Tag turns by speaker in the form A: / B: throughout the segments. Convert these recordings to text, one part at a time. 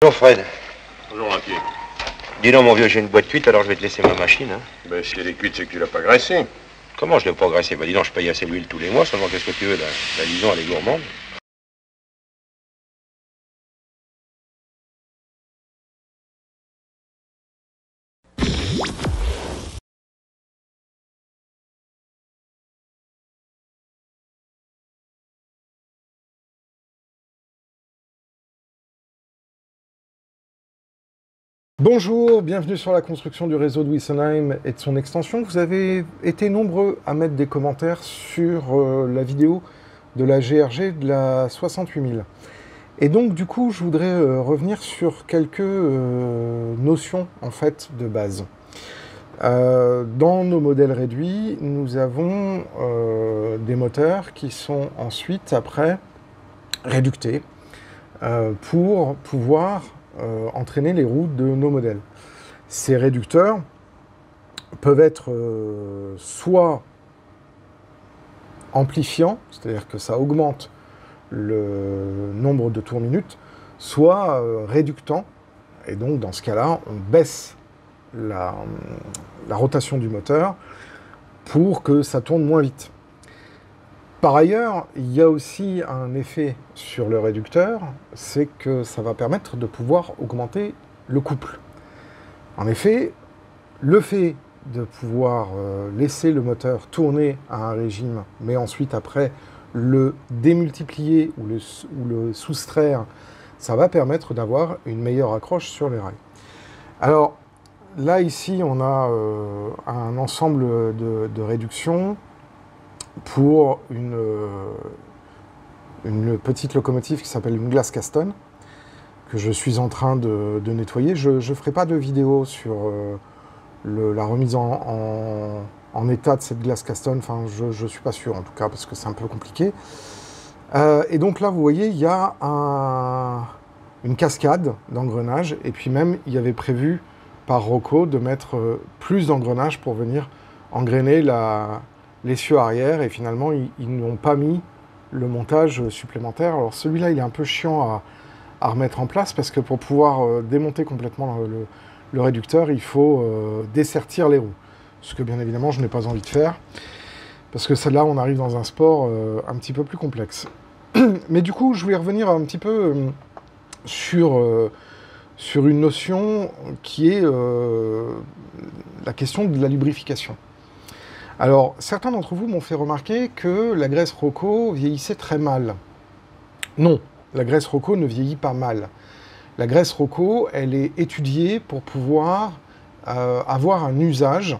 A: Bonjour Fred.
B: Bonjour Inquiet.
A: Dis donc mon vieux, j'ai une boîte cuite, alors je vais te laisser ma machine. Hein.
B: Ben si elle est cuite, c'est que tu l'as pas graissée.
A: Comment je l'ai pas graissé? Bah dis donc, je paye assez l'huile tous les mois, seulement qu'est-ce que tu veux, la liaison elle est gourmande.
C: Bonjour, bienvenue sur la construction du réseau de Wissenheim et de son extension. Vous avez été nombreux à mettre des commentaires sur la vidéo de la GRG de la 68000. Et donc du coup, je voudrais revenir sur quelques notions en fait de base. Dans nos modèles réduits, nous avons des moteurs qui sont ensuite, après, réductés pour pouvoir entraîner les roues de nos modèles. Ces réducteurs peuvent être soit amplifiants, c'est-à-dire que ça augmente le nombre de tours minutes, soit réductants, et donc dans ce cas-là, on baisse la rotation du moteur pour que ça tourne moins vite. Par ailleurs, il y a aussi un effet sur le réducteur, c'est que ça va permettre de pouvoir augmenter le couple. En effet, le fait de pouvoir laisser le moteur tourner à un régime, mais ensuite après le démultiplier ou le soustraire, ça va permettre d'avoir une meilleure accroche sur les rails. Alors là, ici, on a un ensemble de réductions pour une petite locomotive qui s'appelle une Glass Caston, que je suis en train de nettoyer. Je ne ferai pas de vidéo sur la remise en état de cette Glass Caston, enfin je ne suis pas sûr en tout cas, parce que c'est un peu compliqué. Et donc là, vous voyez, il y a une cascade d'engrenages, et puis même, il y avait prévu par Rocco de mettre plus d'engrenages pour venir engrainer l'essieu arrière, et finalement ils n'ont pas mis le montage supplémentaire. Alors celui-là il est un peu chiant à remettre en place, parce que pour pouvoir démonter complètement le réducteur, il faut dessertir les roues, ce que bien évidemment je n'ai pas envie de faire, parce que celle-là on arrive dans un sport un petit peu plus complexe. Mais du coup je voulais revenir un petit peu sur une notion qui est la question de la lubrification. Alors, certains d'entre vous m'ont fait remarquer que la graisse Rocco vieillissait très mal. Non, la graisse Rocco ne vieillit pas mal. La graisse Rocco, elle est étudiée pour pouvoir avoir un usage,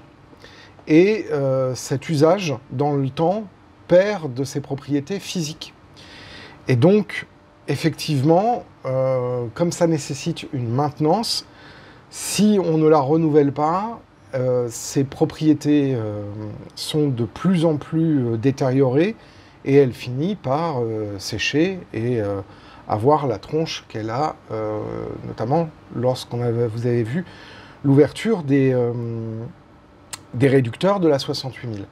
C: et cet usage, dans le temps, perd de ses propriétés physiques. Et donc, effectivement, comme ça nécessite une maintenance, si on ne la renouvelle pas, ses propriétés sont de plus en plus détériorées, et elle finit par sécher et avoir la tronche qu'elle a, notamment lorsqu'on vous avez vu l'ouverture des réducteurs de la 68000.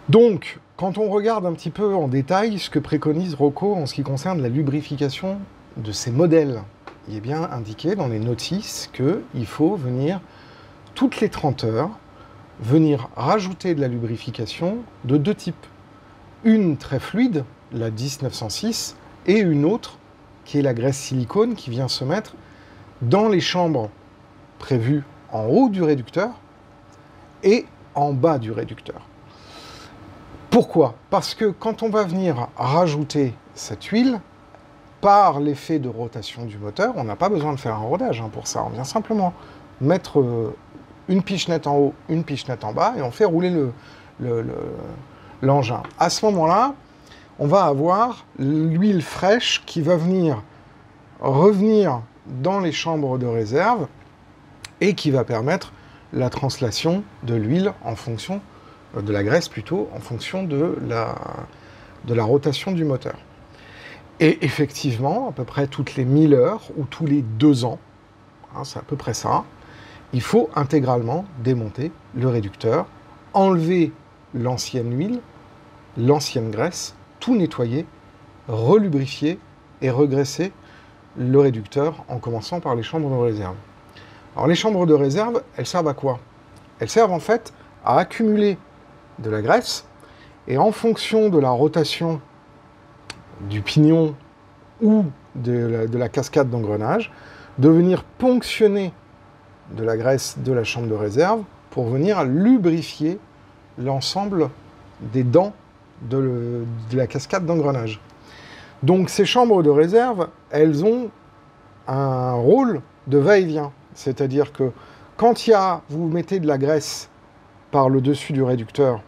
C: Donc, quand on regarde un petit peu en détail ce que préconise Rocco en ce qui concerne la lubrification de ces modèles, il est bien indiqué dans les notices qu'il faut venir toutes les 30 heures, venir rajouter de la lubrification de deux types. Une très fluide, la 10906, et une autre, qui est la graisse silicone, qui vient se mettre dans les chambres prévues en haut du réducteur et en bas du réducteur. Pourquoi? Parce que quand on va venir rajouter cette huile, par l'effet de rotation du moteur, on n'a pas besoin de faire un rodage pour ça, on vient simplement mettre une pichenette en haut, une pichenette en bas, et on fait rouler l'engin. À ce moment-là, on va avoir l'huile fraîche qui va revenir dans les chambres de réserve, et qui va permettre la translation de l'huile en fonction, de la graisse plutôt, en fonction de la rotation du moteur. Et effectivement, à peu près toutes les 1000 heures, ou tous les 2 ans, c'est à peu près ça, il faut intégralement démonter le réducteur, enlever l'ancienne huile, l'ancienne graisse, tout nettoyer, relubrifier et regraisser le réducteur en commençant par les chambres de réserve. Alors les chambres de réserve, elles servent à quoi? Elles servent en fait à accumuler de la graisse et en fonction de la rotation du pignon ou de la cascade d'engrenage, de venir ponctionner de la graisse de la chambre de réserve pour venir lubrifier l'ensemble des dents de la cascade d'engrenage. Donc ces chambres de réserve, elles ont un rôle de va-et-vient. C'est-à-dire que quand vous mettez de la graisse par le dessus du réducteur,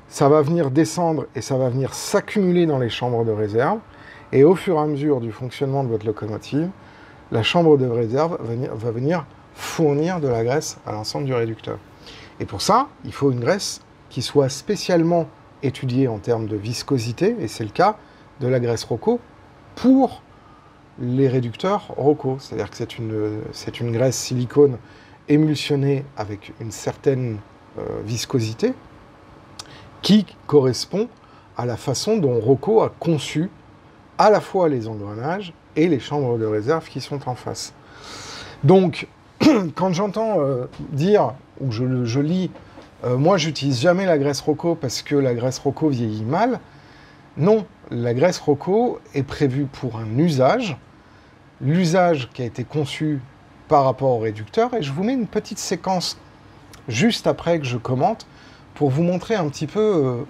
C: ça va venir descendre et ça va venir s'accumuler dans les chambres de réserve. Et au fur et à mesure du fonctionnement de votre locomotive, la chambre de réserve va venir fournir de la graisse à l'ensemble du réducteur. Et pour ça, il faut une graisse qui soit spécialement étudiée en termes de viscosité, et c'est le cas de la graisse Rocco pour les réducteurs Rocco. C'est-à-dire que c'est une graisse silicone émulsionnée avec une certaine viscosité qui correspond à la façon dont Rocco a conçu à la fois les engrenages et les chambres de réserve qui sont en face. Donc, quand j'entends dire, ou je lis, moi j'utilise jamais la graisse Rocco parce que la graisse Rocco vieillit mal, non, la graisse Rocco est prévue pour un usage, l'usage qui a été conçu par rapport au réducteur, et je vous mets une petite séquence juste après que je commente pour vous montrer un petit peu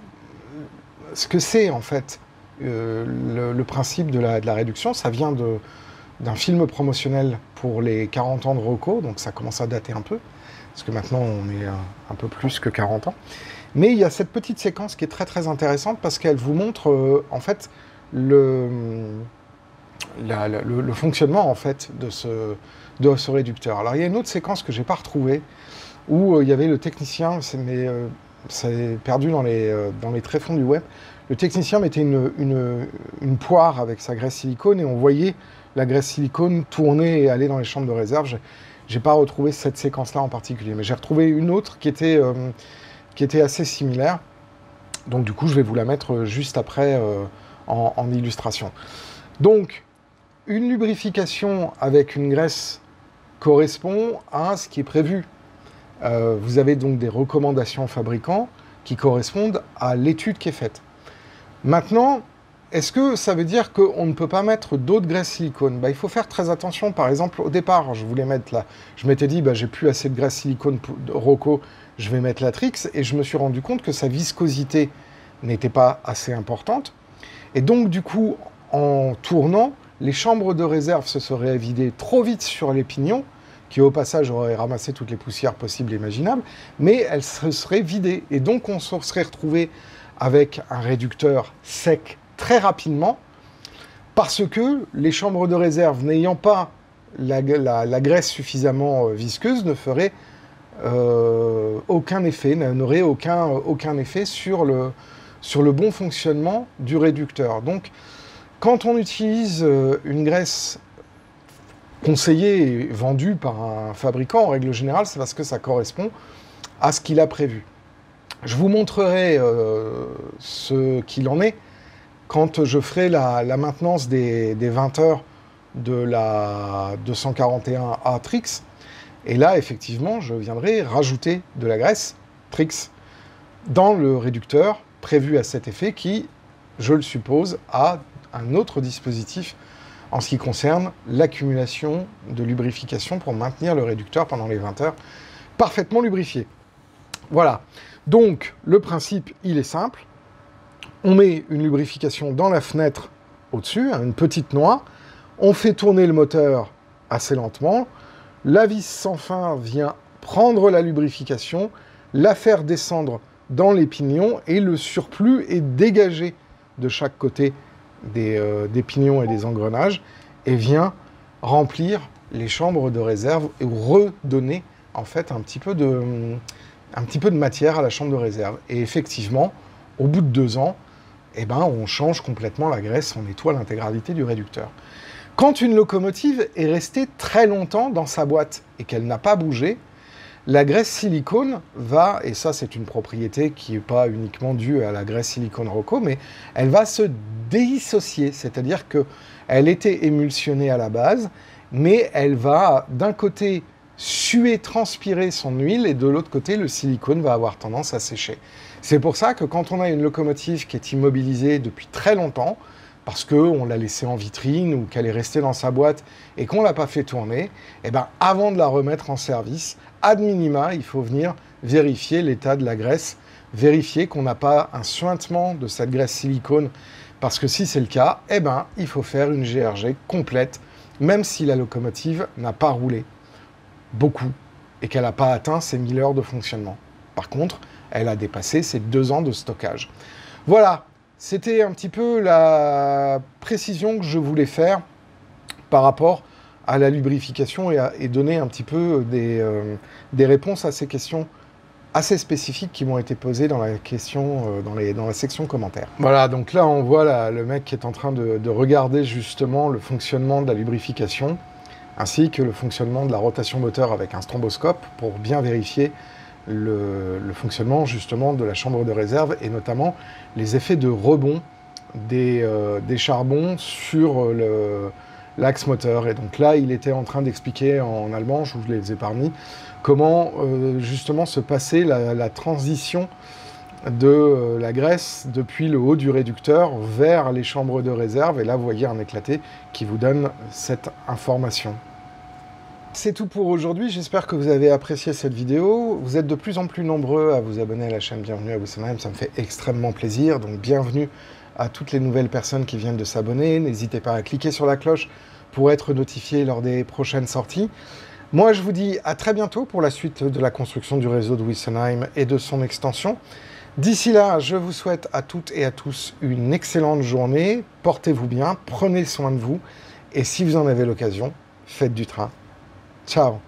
C: ce que c'est en fait le principe de la réduction. Ça vient d'un film promotionnel pour les 40 ans de Rocco, donc ça commence à dater un peu, parce que maintenant on est un peu plus que 40 ans. Mais il y a cette petite séquence qui est très très intéressante parce qu'elle vous montre en fait le fonctionnement en fait de ce réducteur. Alors il y a une autre séquence que j'ai pas retrouvée où il y avait le technicien, mais c'est perdu dans les tréfonds du web. Le technicien mettait une poire avec sa graisse silicone et on voyait la graisse silicone tourner et aller dans les chambres de réserve. J'ai pas retrouvé cette séquence-là en particulier, mais j'ai retrouvé une autre qui était assez similaire. Donc du coup, je vais vous la mettre juste après en illustration. Donc, une lubrification avec une graisse correspond à ce qui est prévu. Vous avez donc des recommandations fabricants qui correspondent à l'étude qui est faite. Maintenant, est-ce que ça veut dire qu'on ne peut pas mettre d'autres graisses silicone? Il faut faire très attention. Par exemple, au départ, je voulais mettre là, je m'étais dit, j'ai plus assez de graisse silicone de Rocco, je vais mettre la Trix, et je me suis rendu compte que sa viscosité n'était pas assez importante. Et donc, du coup, en tournant, les chambres de réserve se seraient vidées trop vite sur les pignons, qui au passage auraient ramassé toutes les poussières possibles et imaginables, mais elles se seraient vidées. Et donc, on se serait retrouvé avec un réducteur sec très rapidement, parce que les chambres de réserve, n'ayant pas la graisse suffisamment visqueuse, ne feraient aucun effet, n'aurait aucun effet sur le bon fonctionnement du réducteur. Donc, quand on utilise une graisse conseillée et vendue par un fabricant, en règle générale, c'est parce que ça correspond à ce qu'il a prévu. Je vous montrerai ce qu'il en est quand je ferai la maintenance des 20 heures de la 241A Trix. Et là, effectivement, je viendrai rajouter de la graisse Trix dans le réducteur prévu à cet effet qui, je le suppose, a un autre dispositif en ce qui concerne l'accumulation de lubrification pour maintenir le réducteur pendant les 20 heures parfaitement lubrifié. Voilà. Donc, le principe, il est simple. On met une lubrification dans la fenêtre au-dessus, une petite noix. On fait tourner le moteur assez lentement. La vis sans fin vient prendre la lubrification, la faire descendre dans les pignons et le surplus est dégagé de chaque côté des pignons et des engrenages et vient remplir les chambres de réserve et redonner en fait un petit peu de matière à la chambre de réserve. Et effectivement, au bout de 2 ans, on change complètement la graisse, on nettoie l'intégralité du réducteur. Quand une locomotive est restée très longtemps dans sa boîte et qu'elle n'a pas bougé, la graisse silicone va, et ça c'est une propriété qui n'est pas uniquement due à la graisse silicone Rocco, mais elle va se dissocier, c'est-à-dire que Elle était émulsionnée à la base, mais elle va d'un côté suer, transpirer son huile, et de l'autre côté, le silicone va avoir tendance à sécher. C'est pour ça que quand on a une locomotive qui est immobilisée depuis très longtemps, parce qu'on l'a laissée en vitrine ou qu'elle est restée dans sa boîte et qu'on ne l'a pas fait tourner, eh ben, avant de la remettre en service, ad minima, il faut venir vérifier l'état de la graisse, vérifier qu'on n'a pas un suintement de cette graisse silicone, parce que si c'est le cas, eh ben, il faut faire une GRG complète, même si la locomotive n'a pas roulé beaucoup et qu'elle n'a pas atteint ses 1000 heures de fonctionnement. Par contre, elle a dépassé ses 2 ans de stockage. Voilà, c'était un petit peu la précision que je voulais faire par rapport à la lubrification et donner un petit peu des réponses à ces questions assez spécifiques qui m'ont été posées dans la question, dans la section commentaires. Voilà, donc là on voit le mec qui est en train de regarder justement le fonctionnement de la lubrification, ainsi que le fonctionnement de la rotation moteur avec un stromboscope pour bien vérifier le fonctionnement justement de la chambre de réserve et notamment les effets de rebond des charbons sur l'axe moteur. Et donc là, il était en train d'expliquer en allemand, je vous les ai pas mis, comment justement se passait la transition de la graisse depuis le haut du réducteur vers les chambres de réserve. Et là, vous voyez un éclaté qui vous donne cette information. C'est tout pour aujourd'hui, j'espère que vous avez apprécié cette vidéo. Vous êtes de plus en plus nombreux à vous abonner à la chaîne Bienvenue à Wessenheim, ça me fait extrêmement plaisir. Donc bienvenue à toutes les nouvelles personnes qui viennent de s'abonner. N'hésitez pas à cliquer sur la cloche pour être notifié lors des prochaines sorties. Moi, je vous dis à très bientôt pour la suite de la construction du réseau de Wessenheim et de son extension. D'ici là, je vous souhaite à toutes et à tous une excellente journée. Portez-vous bien, prenez soin de vous. Et si vous en avez l'occasion, faites du train. Ciao.